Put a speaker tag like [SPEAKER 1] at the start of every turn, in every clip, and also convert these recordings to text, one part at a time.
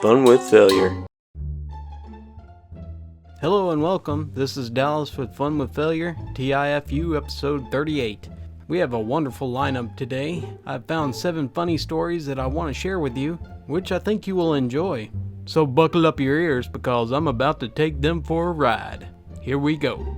[SPEAKER 1] Fun with Failure.
[SPEAKER 2] Hello and welcome. This is Dallas with Fun with Failure, TIFU episode 38. We have a wonderful lineup today. I've found 7 funny stories that I want to share with you, which I think you will enjoy. So buckle up your ears because I'm about to take them for a ride. Here we go.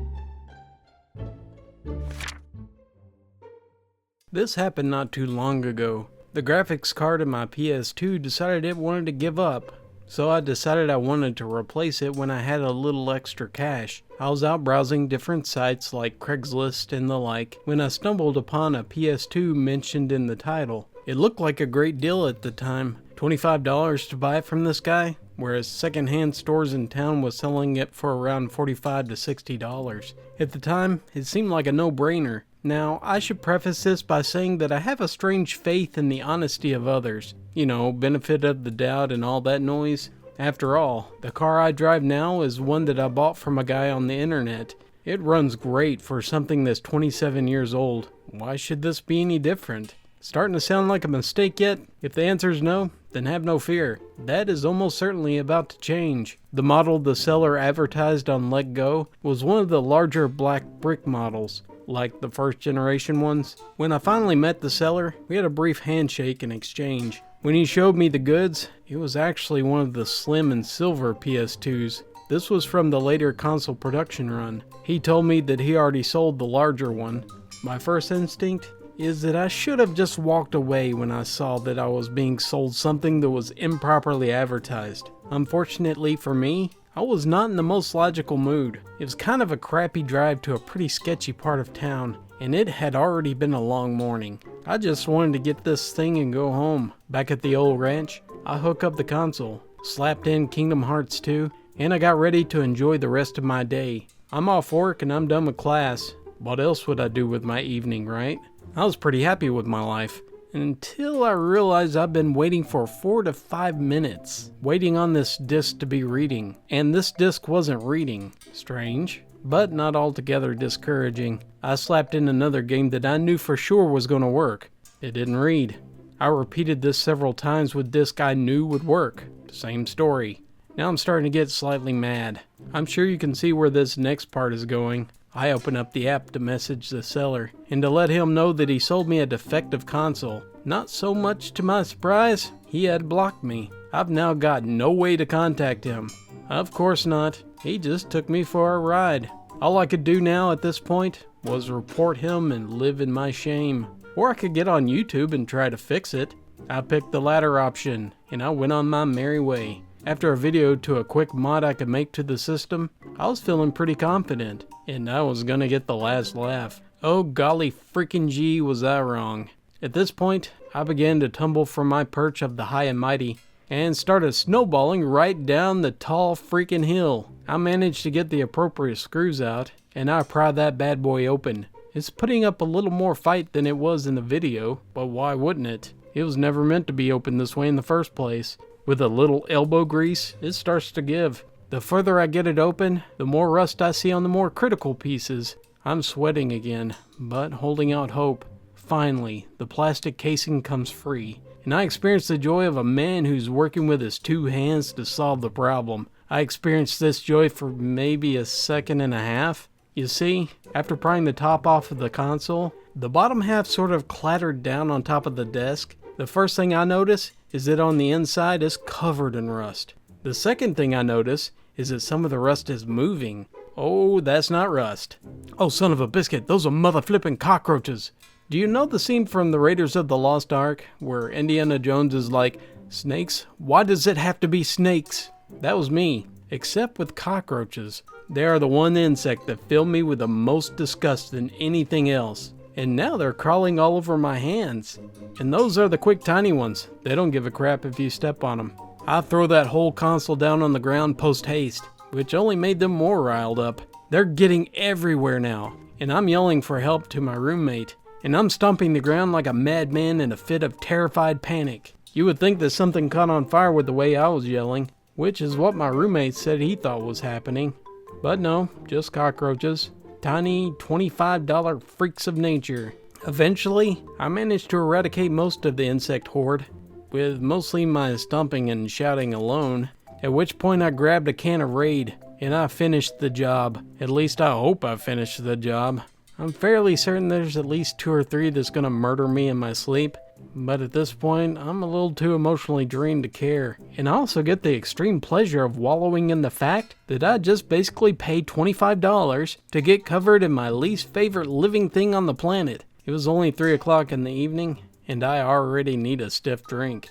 [SPEAKER 2] This happened not too long ago. The graphics card in my PS2 decided it wanted to give up. So I decided I wanted to replace it when I had a little extra cash. I was out browsing different sites like Craigslist and the like when I stumbled upon a PS2 mentioned in the title. It looked like a great deal at the time. $25 to buy it from this guy, whereas secondhand stores in town was selling it for around $45 to $60. At the time, it seemed like a no-brainer. Now, I should preface this by saying that I have a strange faith in the honesty of others. You know, benefit of the doubt and all that noise. After all, the car I drive now is one that I bought from a guy on the internet. It runs great for something that's 27 years old. Why should this be any different? Starting to sound like a mistake yet? If the answer is no, then have no fear. That is almost certainly about to change. The model the seller advertised on Letgo was one of the larger black brick models, like the first generation ones. When I finally met the seller, we had a brief handshake and exchange. When he showed me the goods, it was actually one of the slim and silver PS2s. This was from the later console production run. He told me that he already sold the larger one. My first instinct is that I should have just walked away when I saw that I was being sold something that was improperly advertised. Unfortunately for me, I was not in the most logical mood. It was kind of a crappy drive to a pretty sketchy part of town, and it had already been a long morning. I just wanted to get this thing and go home. Back at the old ranch, I hooked up the console, slapped in Kingdom Hearts 2, and I got ready to enjoy the rest of my day. I'm off work and I'm done with class. What else would I do with my evening, right? I was pretty happy with my life. Until I realized I've been waiting for 4 to 5 minutes, waiting on this disc to be reading, and this disc wasn't reading. Strange, but not altogether discouraging. I slapped in another game that I knew for sure was going to work. It didn't read. I repeated this several times with disc I knew would work. Same story. Now I'm starting to get slightly mad. I'm sure you can see where this next part is going. I open up the app to message the seller and to let him know that he sold me a defective console. Not so much to my surprise, he had blocked me. I've now got no way to contact him. Of course not. He just took me for a ride. All I could do now at this point was report him and live in my shame. Or I could get on YouTube and try to fix it. I picked the latter option and I went on my merry way. After a video to a quick mod I could make to the system, I was feeling pretty confident, and I was gonna get the last laugh. Oh golly freaking gee, was I wrong. At this point, I began to tumble from my perch of the high and mighty, and started snowballing right down the tall freaking hill. I managed to get the appropriate screws out, and I pried that bad boy open. It's putting up a little more fight than it was in the video, but why wouldn't it? It was never meant to be opened this way in the first place. With a little elbow grease, it starts to give. The further I get it open, the more rust I see on the more critical pieces. I'm sweating again, but holding out hope. Finally, the plastic casing comes free, and I experience the joy of a man who's working with his 2 hands to solve the problem. I experienced this joy for maybe a second and a half. You see, after prying the top off of the console, the bottom half sort of clattered down on top of the desk. The first thing I notice is that on the inside it's covered in rust. The second thing I notice is that some of the rust is moving. Oh, that's not rust. Oh, son of a biscuit, those are mother flipping cockroaches. Do you know the scene from the Raiders of the Lost Ark where Indiana Jones is like, snakes? Why does it have to be snakes? That was me, except with cockroaches. They are the one insect that filled me with the most disgust than anything else. And now they're crawling all over my hands. And those are the quick tiny ones. They don't give a crap if you step on them. I throw that whole console down on the ground post haste, which only made them more riled up. They're getting everywhere now, and I'm yelling for help to my roommate. And I'm stomping the ground like a madman in a fit of terrified panic. You would think that something caught on fire with the way I was yelling, which is what my roommate said he thought was happening. But no, just cockroaches. Tiny $25 freaks of nature. Eventually, I managed to eradicate most of the insect horde. with mostly my stomping and shouting alone, at which point I grabbed a can of Raid, and I finished the job. At least I hope I finished the job. I'm fairly certain there's at least 2 or 3 that's gonna murder me in my sleep, but at this point, I'm a little too emotionally drained to care. And I also get the extreme pleasure of wallowing in the fact that I just basically paid $25 to get covered in my least favorite living thing on the planet. It was only 3 o'clock in the evening, and I already need a stiff drink.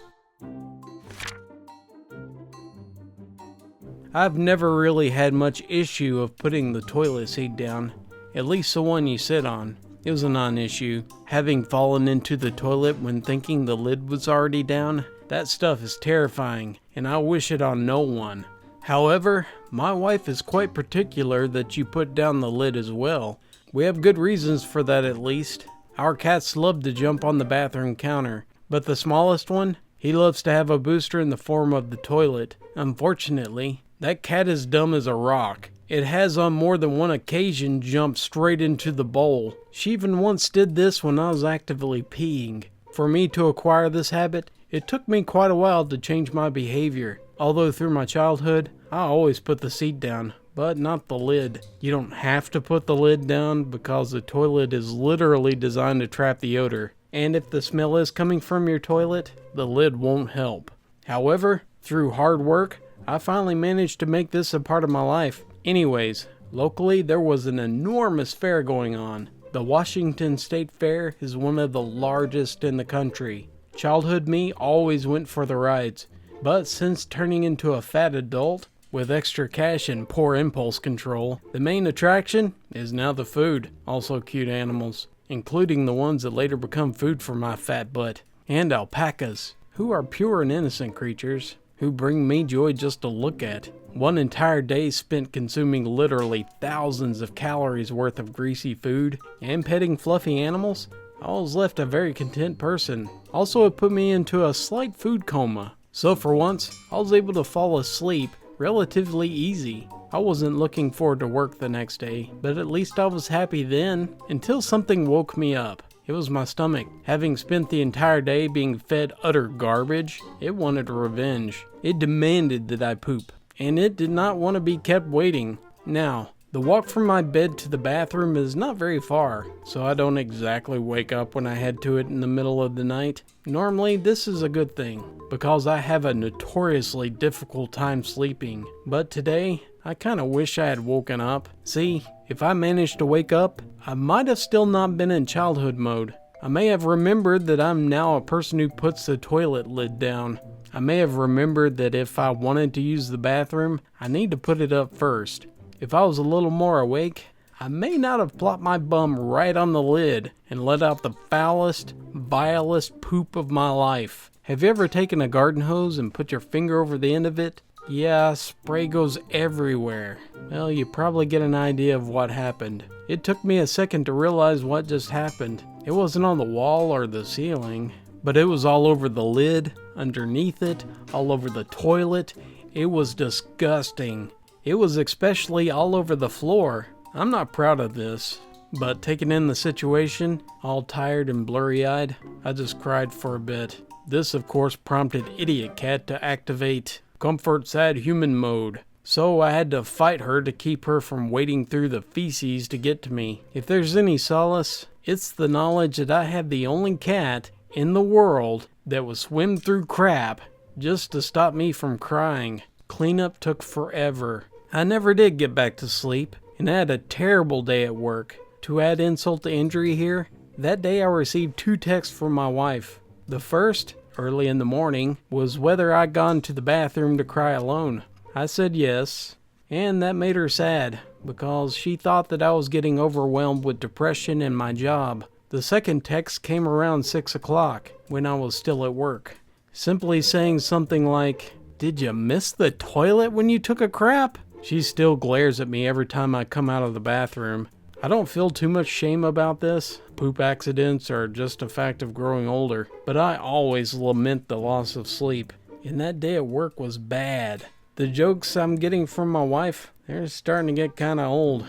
[SPEAKER 2] I've never really had much issue of putting the toilet seat down, at least the one you sit on. It was a non-issue. Having fallen into the toilet when thinking the lid was already down, that stuff is terrifying, and I wish it on no one. However, my wife is quite particular that you put down the lid as well. We have good reasons for that at least. Our cats love to jump on the bathroom counter, but the smallest one, he loves to have a booster in the form of the toilet. Unfortunately, that cat is dumb as a rock. It has on more than one occasion jumped straight into the bowl. She even once did this when I was actively peeing. For me to acquire this habit, it took me quite a while to change my behavior. Although through my childhood, I always put the seat down, but not the lid. You don't have to put the lid down because the toilet is literally designed to trap the odor. And if the smell is coming from your toilet, the lid won't help. However, through hard work, I finally managed to make this a part of my life. Anyways, locally there was an enormous fair going on. The Washington State Fair is one of the largest in the country. Childhood me always went for the rides, but since turning into a fat adult with extra cash and poor impulse control, the main attraction is now the food. Also cute animals, including the ones that later become food for my fat butt, and alpacas, who are pure and innocent creatures who bring me joy just to look at. One entire day spent consuming literally thousands of calories worth of greasy food and petting fluffy animals, I was left a very content person. Also, it put me into a slight food coma. So for once, I was able to fall asleep relatively easy. I wasn't looking forward to work the next day, but at least I was happy then, until something woke me up. It was my stomach. Having spent the entire day being fed utter garbage, it wanted revenge. It demanded that I poop, and it did not want to be kept waiting. Now, the walk from my bed to the bathroom is not very far, so I don't exactly wake up when I head to it in the middle of the night. Normally, this is a good thing, because I have a notoriously difficult time sleeping. But today, I kinda wish I had woken up. See, if I managed to wake up, I might have still not been in childhood mode. I may have remembered that I'm now a person who puts the toilet lid down. I may have remembered that if I wanted to use the bathroom, I need to put it up first. If I was a little more awake, I may not have plopped my bum right on the lid and let out the foulest, vilest poop of my life. Have you ever taken a garden hose and put your finger over the end of it? Yeah, spray goes everywhere. Well, you probably get an idea of what happened. It took me a second to realize what just happened. It wasn't on the wall or the ceiling, but it was all over the lid, underneath it, all over the toilet. It was disgusting. It was especially all over the floor. I'm not proud of this, but taking in the situation, all tired and blurry-eyed, I just cried for a bit. This, of course, prompted Idiot Cat to activate Comfort Sad Human mode. So I had to fight her to keep her from wading through the feces to get to me. If there's any solace, it's the knowledge that I have the only cat in the world that will swim through crap just to stop me from crying. Cleanup took forever. I never did get back to sleep, and I had a terrible day at work. To add insult to injury here, that day I received 2 texts from my wife. The first, early in the morning, was whether I'd gone to the bathroom to cry alone. I said yes, and that made her sad, because she thought that I was getting overwhelmed with depression and my job. The second text came around 6 o'clock, when I was still at work, simply saying something like, "Did you miss the toilet when you took a crap?" She still glares at me every time I come out of the bathroom. I don't feel too much shame about this. Poop accidents are just a fact of growing older, but I always lament the loss of sleep, and that day at work was bad. The jokes I'm getting from my wife, they're starting to get kinda old.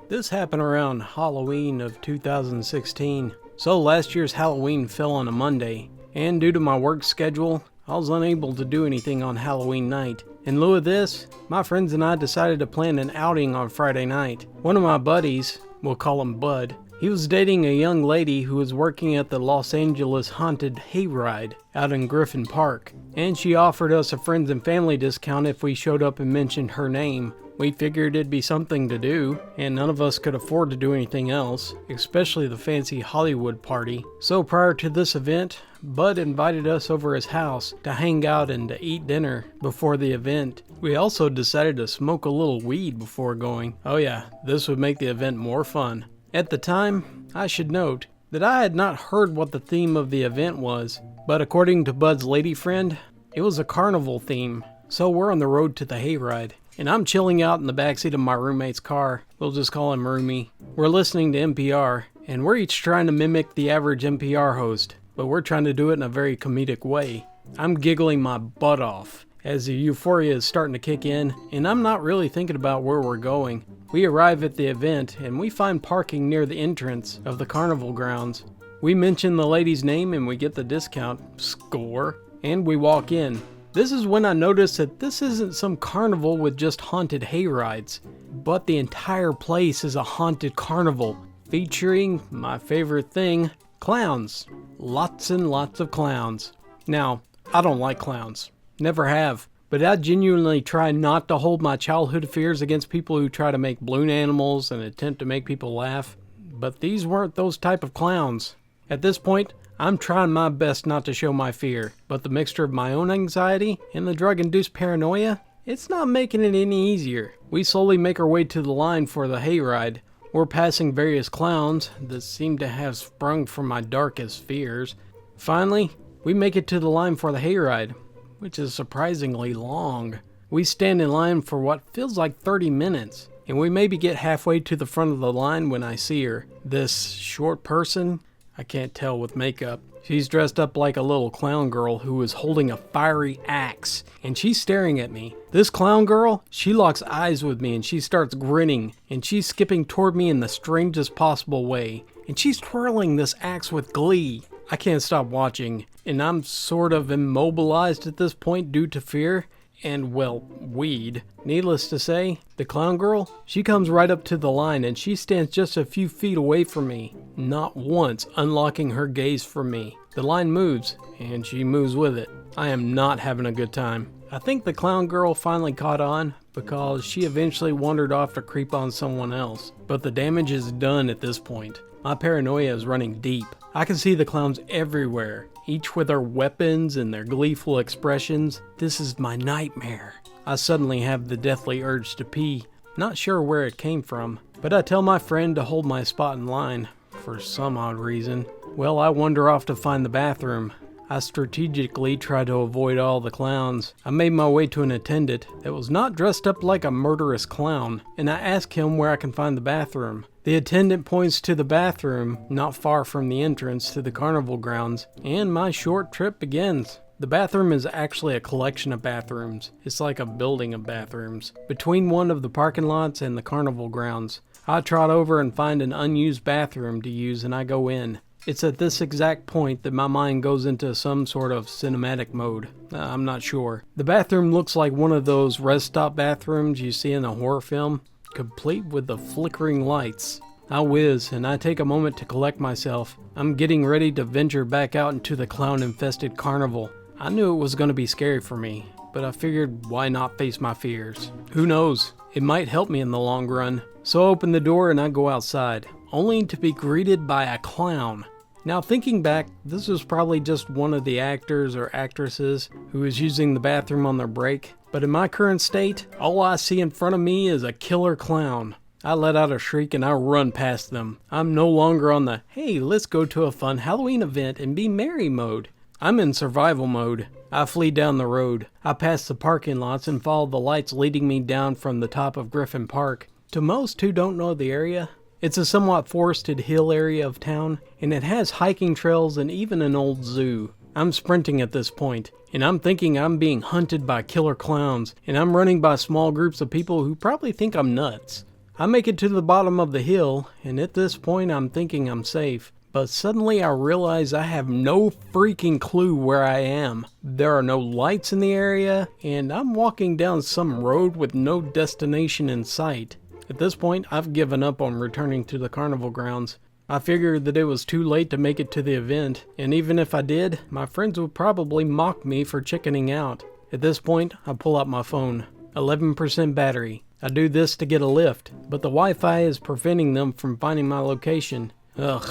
[SPEAKER 2] This happened around Halloween of 2016. So last year's Halloween fell on a Monday, and due to my work schedule, I was unable to do anything on Halloween night. In lieu of this, my friends and I decided to plan an outing on Friday night. One of my buddies, we'll call him Bud, he was dating a young lady who was working at the Los Angeles Haunted Hayride out in Griffin Park, and she offered us a friends and family discount if we showed up and mentioned her name. We figured it'd be something to do, and none of us could afford to do anything else, especially the fancy Hollywood party. So prior to this event, Bud invited us over his house to hang out and to eat dinner before the event. We also decided to smoke a little weed before going. Oh yeah, this would make the event more fun. At the time, I should note that I had not heard what the theme of the event was, but according to Bud's lady friend, it was a carnival theme. So we're on the road to the hayride, and I'm chilling out in the backseat of my roommate's car. We'll just call him Roomie. We're listening to NPR, and we're each trying to mimic the average NPR host, but we're trying to do it in a very comedic way. I'm giggling my butt off as the euphoria is starting to kick in, and I'm not really thinking about where we're going. We arrive at the event, and we find parking near the entrance of the carnival grounds. We mention the lady's name and we get the discount score, and we walk in. This is when I notice that this isn't some carnival with just haunted hayrides, but the entire place is a haunted carnival featuring my favorite thing, clowns. Lots and lots of clowns. Now, I don't like clowns. Never have. But I genuinely try not to hold my childhood fears against people who try to make balloon animals and attempt to make people laugh. But these weren't those type of clowns. At this point, I'm trying my best not to show my fear, but the mixture of my own anxiety and the drug-induced paranoia, it's not making it any easier. We slowly make our way to the line for the hayride. We're passing various clowns that seem to have sprung from my darkest fears. Finally, we make it to the line for the hayride, which is surprisingly long. We stand in line for what feels like 30 minutes, and we maybe get halfway to the front of the line when I see her. This short person, I can't tell with makeup. She's dressed up like a little clown girl who is holding a fiery axe, and she's staring at me. This clown girl, she locks eyes with me and she starts grinning, and she's skipping toward me in the strangest possible way, and she's twirling this axe with glee. I can't stop watching, and I'm sort of immobilized at this point due to fear and, well, weed. Needless to say, the clown girl, she comes right up to the line and she stands just a few feet away from me, not once unlocking her gaze from me. The line moves, and she moves with it. I am not having a good time. I think the clown girl finally caught on because she eventually wandered off to creep on someone else, but the damage is done at this point. My paranoia is running deep. I can see the clowns everywhere, each with their weapons and their gleeful expressions. This is my nightmare. I suddenly have the deathly urge to pee. Not sure where it came from, but I tell my friend to hold my spot in line, for some odd reason. Well, I wander off to find the bathroom. I strategically try to avoid all the clowns. I made my way to an attendant that was not dressed up like a murderous clown, and I ask him where I can find the bathroom. The attendant points to the bathroom, not far from the entrance to the carnival grounds, and my short trip begins. The bathroom is actually a collection of bathrooms. It's like a building of bathrooms, between one of the parking lots and the carnival grounds. I trot over and find an unused bathroom to use, and I go in. It's at this exact point that my mind goes into some sort of cinematic mode. I'm not sure. The bathroom looks like one of those rest stop bathrooms you see in a horror film, complete with the flickering lights. I whiz, and I take a moment to collect myself. I'm getting ready to venture back out into the clown-infested carnival. I knew it was going to be scary for me, but I figured why not face my fears? Who knows? It might help me in the long run. So I open the door and I go outside, only to be greeted by a clown. Now thinking back, this was probably just one of the actors or actresses who was using the bathroom on their break. But in my current state, all I see in front of me is a killer clown. I let out a shriek and I run past them. I'm no longer on the, hey, let's go to a fun Halloween event and be merry mode. I'm in survival mode. I flee down the road. I pass the parking lots and follow the lights leading me down from the top of Griffin Park. To most who don't know the area, it's a somewhat forested hill area of town, and it has hiking trails and even an old zoo. I'm sprinting at this point, and I'm thinking I'm being hunted by killer clowns, and I'm running by small groups of people who probably think I'm nuts. I make it to the bottom of the hill, and at this point I'm thinking I'm safe. but suddenly I realize I have no freaking clue where I am. There are no lights in the area, and I'm walking down some road with no destination in sight. At this point, I've given up on returning to the carnival grounds. I figured that it was too late to make it to the event, and even if I did, my friends would probably mock me for chickening out. At this point, I pull out my phone. 11% battery. I do this to get a lift, but the Wi-Fi is preventing them from finding my location. Ugh.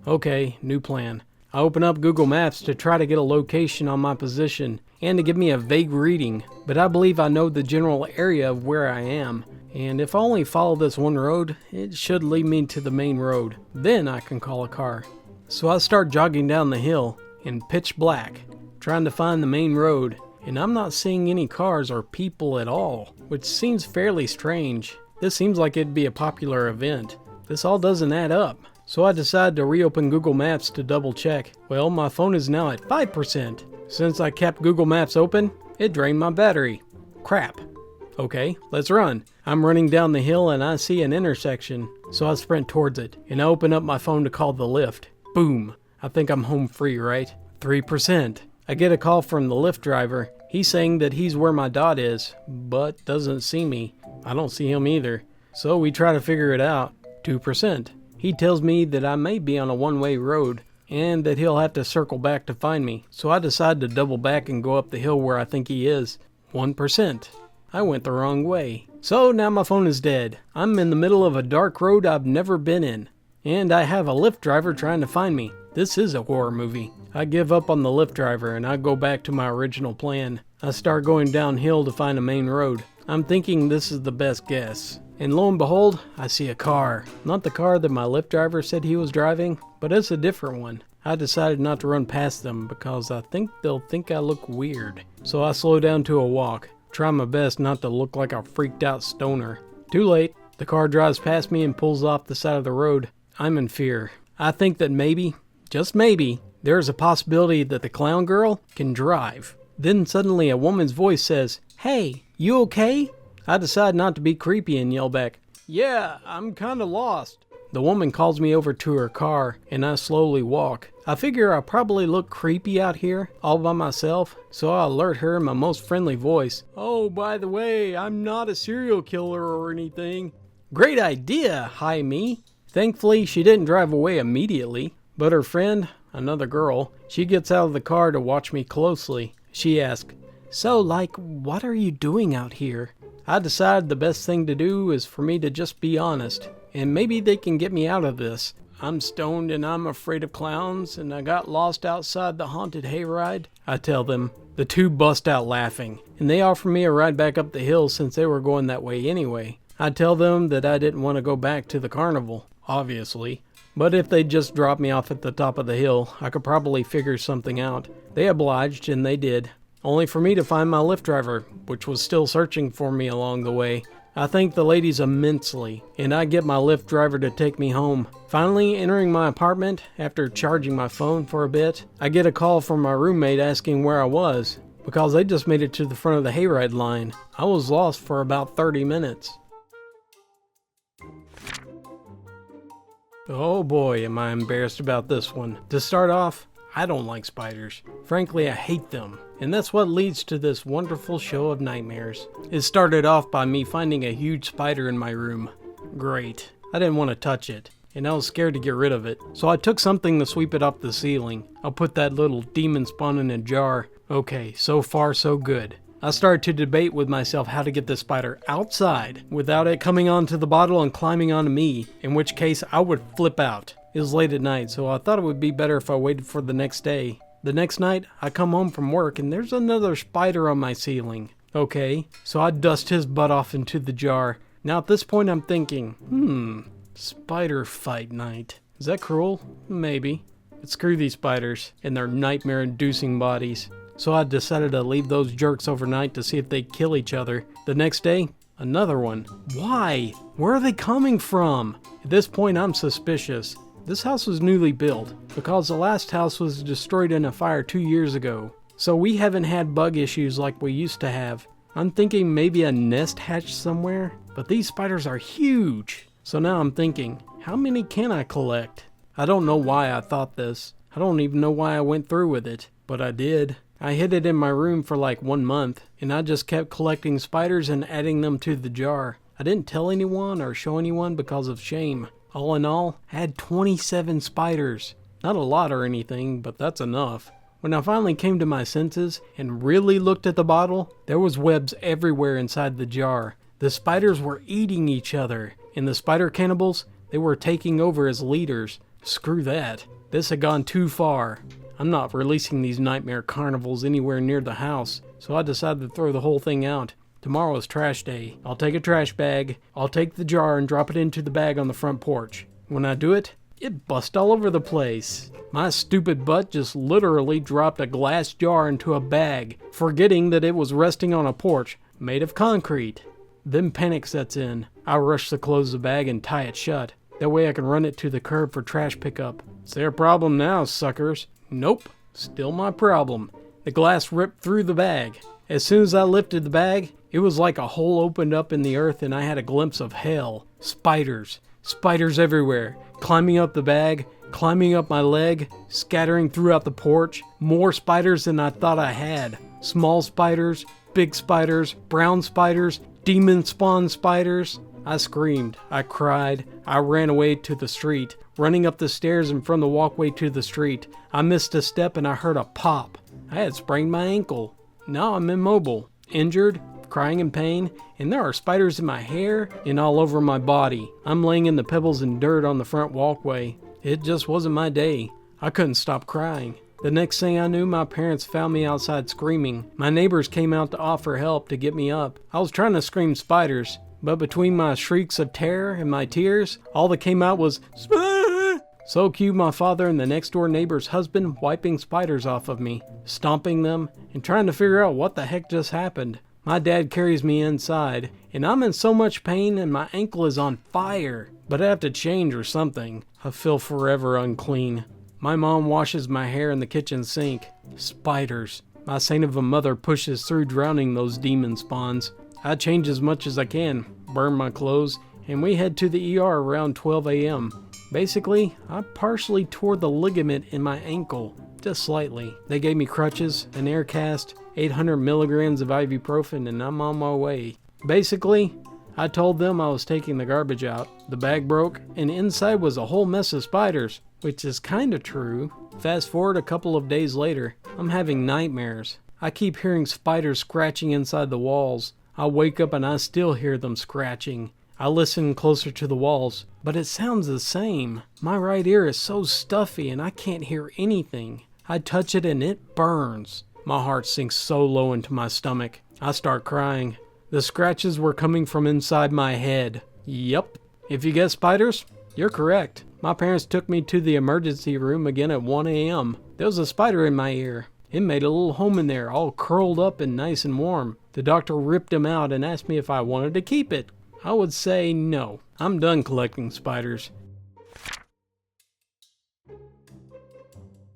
[SPEAKER 2] Okay, new plan. I open up Google Maps to try to get a location on my position, and to give me a vague reading, but I believe I know the general area of where I am. And if I only follow this one road, it should lead me to the main road. Then I can call a car. So I start jogging down the hill in pitch black, trying to find the main road, and I'm not seeing any cars or people at all, which seems fairly strange. This seems like it'd be a popular event. This all doesn't add up. So I decide to reopen Google Maps to double check. Well, my phone is now at 5%. Since I kept Google Maps open, it drained my battery. Crap. Okay, let's run. I'm running down the hill and I see an intersection, so I sprint towards it, and I open up my phone to call the Lyft. Boom. I think I'm home free, right? 3%. I get a call from the Lyft driver. He's saying that he's where my dot is, but doesn't see me. I don't see him either. So we try to figure it out. 2%. He tells me that I may be on a one-way road, and that he'll have to circle back to find me. So I decide to double back and go up the hill where I think he is. 1%. I went the wrong way. So now my phone is dead. I'm in the middle of a dark road I've never been in. And I have a Lyft driver trying to find me. This is a horror movie. I give up on the Lyft driver and I go back to my original plan. I start going downhill to find a main road. I'm thinking this is the best guess. And lo and behold, I see a car. Not the car that my Lyft driver said he was driving, but it's a different one. I decided not to run past them because I think they'll think I look weird. So I slow down to a walk. Try my best not to look like a freaked out stoner. Too late. The car drives past me and pulls off the side of the road. I'm in fear. I think that maybe, just maybe, there is a possibility that the clown girl can drive. Then suddenly a woman's voice says, "Hey, you okay?" I decide not to be creepy and yell back, "Yeah, I'm kinda lost." The woman calls me over to her car, and I slowly walk. I figure I probably look creepy out here, all by myself, so I alert her in my most friendly voice. "Oh, by the way, I'm not a serial killer or anything." "Great idea, hi me." Thankfully, she didn't drive away immediately, but her friend, another girl, she gets out of the car to watch me closely. She asks, "So, what are you doing out here?" I decide the best thing to do is for me to just be honest, and maybe they can get me out of this. "I'm stoned and I'm afraid of clowns, and I got lost outside the haunted hayride," I tell them. The two bust out laughing, and they offer me a ride back up the hill since they were going that way anyway. I tell them that I didn't want to go back to the carnival, obviously, but if they'd just drop me off at the top of the hill, I could probably figure something out. They obliged, and they did. Only for me to find my Lyft driver, which was still searching for me along the way. I thank the ladies immensely, and I get my Lyft driver to take me home. Finally entering my apartment, after charging my phone for a bit, I get a call from my roommate asking where I was, because they just made it to the front of the hayride line. I was lost for about 30 minutes. Oh boy, am I embarrassed about this one. To start off, I don't like spiders. Frankly, I hate them. And that's what leads to this wonderful show of nightmares. It started off by me finding a huge spider in my room. Great. I didn't want to touch it, and I was scared to get rid of it. So I took something to sweep it off the ceiling. I'll put that little demon spawn in a jar. Okay, so far so good. I started to debate with myself how to get the spider outside without it coming onto the bottle and climbing onto me, in which case I would flip out. It was late at night, so I thought it would be better if I waited for the next day. The next night, I come home from work and there's another spider on my ceiling. Okay, so I dust his butt off into the jar. Now at this point I'm thinking, spider fight night. Is that cruel? Maybe. But screw these spiders and their nightmare-inducing bodies. So I decided to leave those jerks overnight to see if they kill each other. The next day, another one. Why? Where are they coming from? At this point I'm suspicious. This house was newly built, because the last house was destroyed in a fire 2 years ago. So we haven't had bug issues like we used to have. I'm thinking maybe a nest hatched somewhere, but these spiders are huge. So now I'm thinking, how many can I collect? I don't know why I thought this. I don't even know why I went through with it, but I did. I hid it in my room for like 1 month, and I just kept collecting spiders and adding them to the jar. I didn't tell anyone or show anyone because of shame. All in all, I had 27 spiders. Not a lot or anything, but that's enough. When I finally came to my senses and really looked at the bottle, there was webs everywhere inside the jar. The spiders were eating each other, and the spider cannibals, they were taking over as leaders. Screw that. This had gone too far. I'm not releasing these nightmare carnivals anywhere near the house, so I decided to throw the whole thing out. Tomorrow is trash day. I'll take a trash bag, I'll take the jar and drop it into the bag on the front porch. When I do it, it bust all over the place. My stupid butt just literally dropped a glass jar into a bag, forgetting that it was resting on a porch made of concrete. Then panic sets in. I rush to close the bag and tie it shut. That way I can run it to the curb for trash pickup. It's their problem now, suckers. Nope, still my problem. The glass ripped through the bag. As soon as I lifted the bag, it was like a hole opened up in the earth and I had a glimpse of hell. Spiders. Spiders everywhere. Climbing up the bag, climbing up my leg, scattering throughout the porch. More spiders than I thought I had. Small spiders, big spiders, brown spiders, demon spawn spiders. I screamed, I cried, I ran away to the street, running up the stairs and from the walkway to the street. I missed a step and I heard a pop. I had sprained my ankle. Now I'm immobile, injured, crying in pain, and there are spiders in my hair and all over my body. I'm laying in the pebbles and dirt on the front walkway. It just wasn't my day. I couldn't stop crying. The next thing I knew, my parents found me outside screaming. My neighbors came out to offer help to get me up. I was trying to scream spiders, but between my shrieks of terror and my tears, all that came out was "Spider!" So cue my father and the next door neighbor's husband wiping spiders off of me, stomping them, and trying to figure out what the heck just happened. My dad carries me inside, and I'm in so much pain and my ankle is on fire. But I have to change or something. I feel forever unclean. My mom washes my hair in the kitchen sink. Spiders. My saint of a mother pushes through drowning those demon spawns. I change as much as I can, burn my clothes, and we head to the ER around 12 a.m. Basically, I partially tore the ligament in my ankle, just slightly. They gave me crutches, an air cast, 800 milligrams of ibuprofen, and I'm on my way. Basically, I told them I was taking the garbage out. The bag broke, and inside was a whole mess of spiders, which is kinda true. Fast forward a couple of days later, I'm having nightmares. I keep hearing spiders scratching inside the walls. I wake up and I still hear them scratching. I listen closer to the walls, but it sounds the same. My right ear is so stuffy and I can't hear anything. I touch it and it burns. My heart sinks so low into my stomach. I start crying. The scratches were coming from inside my head. Yup. If you guessed spiders, you're correct. My parents took me to the emergency room again at 1 a.m. There was a spider in my ear. It made a little home in there, all curled up and nice and warm. The doctor ripped him out and asked me if I wanted to keep it. I would say no. I'm done collecting spiders.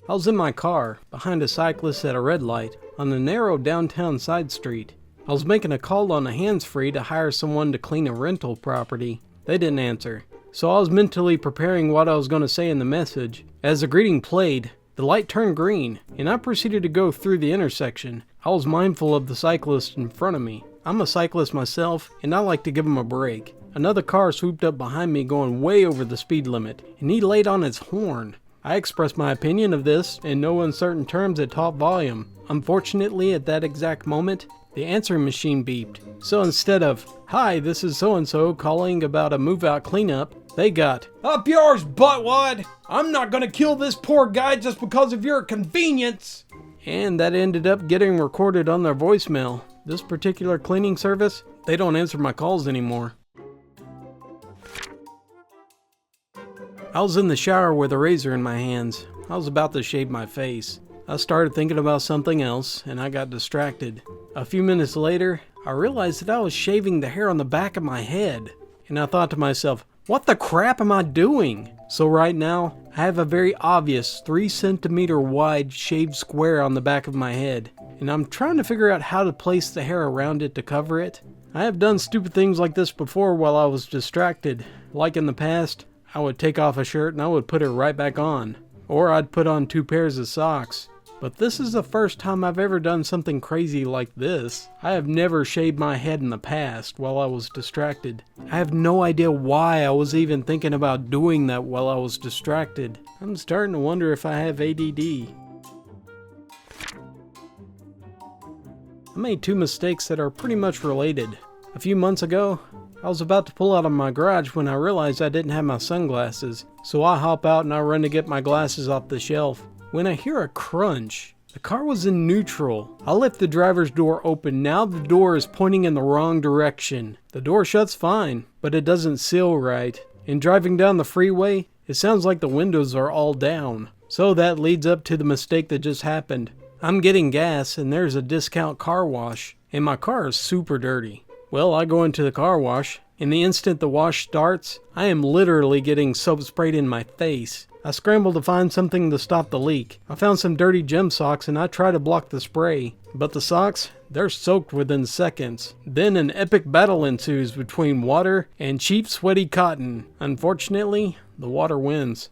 [SPEAKER 2] I was in my car, behind a cyclist at a red light, on a narrow downtown side street. I was making a call on a hands-free to hire someone to clean a rental property. They didn't answer, so I was mentally preparing what I was going to say in the message. As the greeting played, the light turned green, and I proceeded to go through the intersection. I was mindful of the cyclist in front of me. I'm a cyclist myself, and I like to give him a break. Another car swooped up behind me going way over the speed limit, and he laid on his horn. I expressed my opinion of this in no uncertain terms at top volume. Unfortunately, at that exact moment, the answering machine beeped. So instead of, "Hi, this is so-and-so calling about a move-out cleanup," they got, "Up yours, buttwad! I'm not gonna kill this poor guy just because of your convenience!" And that ended up getting recorded on their voicemail. This particular cleaning service, they don't answer my calls anymore. I was in the shower with a razor in my hands. I was about to shave my face. I started thinking about something else, and I got distracted. A few minutes later, I realized that I was shaving the hair on the back of my head. And I thought to myself, what the crap am I doing? So right now, I have a very obvious 3 centimeter wide shaved square on the back of my head. And I'm trying to figure out how to place the hair around it to cover it. I have done stupid things like this before while I was distracted. Like in the past, I would take off a shirt and I would put it right back on. Or I'd put on 2 pairs of socks. But this is the first time I've ever done something crazy like this. I have never shaved my head in the past while I was distracted. I have no idea why I was even thinking about doing that while I was distracted. I'm starting to wonder if I have ADD. I made 2 mistakes that are pretty much related. A few months ago, I was about to pull out of my garage when I realized I didn't have my sunglasses. So I hop out and I run to get my glasses off the shelf. When I hear a crunch, the car was in neutral. I left the driver's door open. Now the door is pointing in the wrong direction. The door shuts fine, but it doesn't seal right. And driving down the freeway, it sounds like the windows are all down. So that leads up to the mistake that just happened. I'm getting gas and there's a discount car wash, and my car is super dirty. Well, I go into the car wash, and the instant the wash starts, I am literally getting soap sprayed in my face. I scramble to find something to stop the leak. I found some dirty gym socks and I try to block the spray. But the socks, they're soaked within seconds. Then an epic battle ensues between water and cheap sweaty cotton. Unfortunately, the water wins.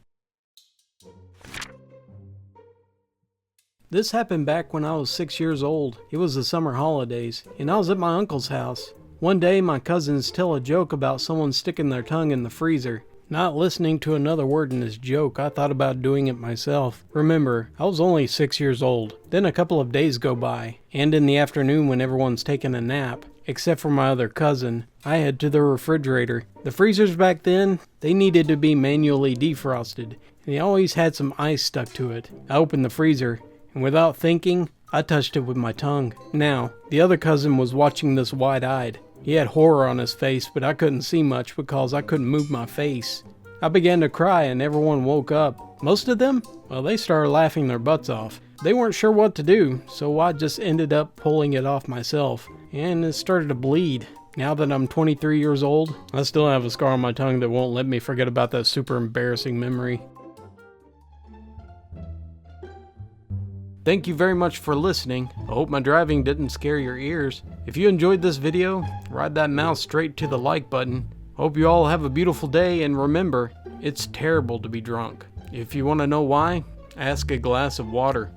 [SPEAKER 2] This happened back when I was 6 years old. It was the summer holidays, and I was at my uncle's house. One day, my cousins tell a joke about someone sticking their tongue in the freezer. Not listening to another word in this joke, I thought about doing it myself. Remember, I was only 6 years old. Then a couple of days go by, and in the afternoon when everyone's taking a nap, except for my other cousin, I head to the refrigerator. The freezers back then, they needed to be manually defrosted, and they always had some ice stuck to it. I opened the freezer, and without thinking, I touched it with my tongue. Now, the other cousin was watching this wide-eyed. He had horror on his face, but I couldn't see much because I couldn't move my face. I began to cry and everyone woke up. Most of them, well, they started laughing their butts off. They weren't sure what to do, so I just ended up pulling it off myself, and it started to bleed. Now that I'm 23 years old, I still have a scar on my tongue that won't let me forget about that super embarrassing memory. Thank you very much for listening. I hope my driving didn't scare your ears. If you enjoyed this video, ride that mouse straight to the like button. Hope you all have a beautiful day, and remember, it's terrible to be drunk. If you want to know why, ask a glass of water.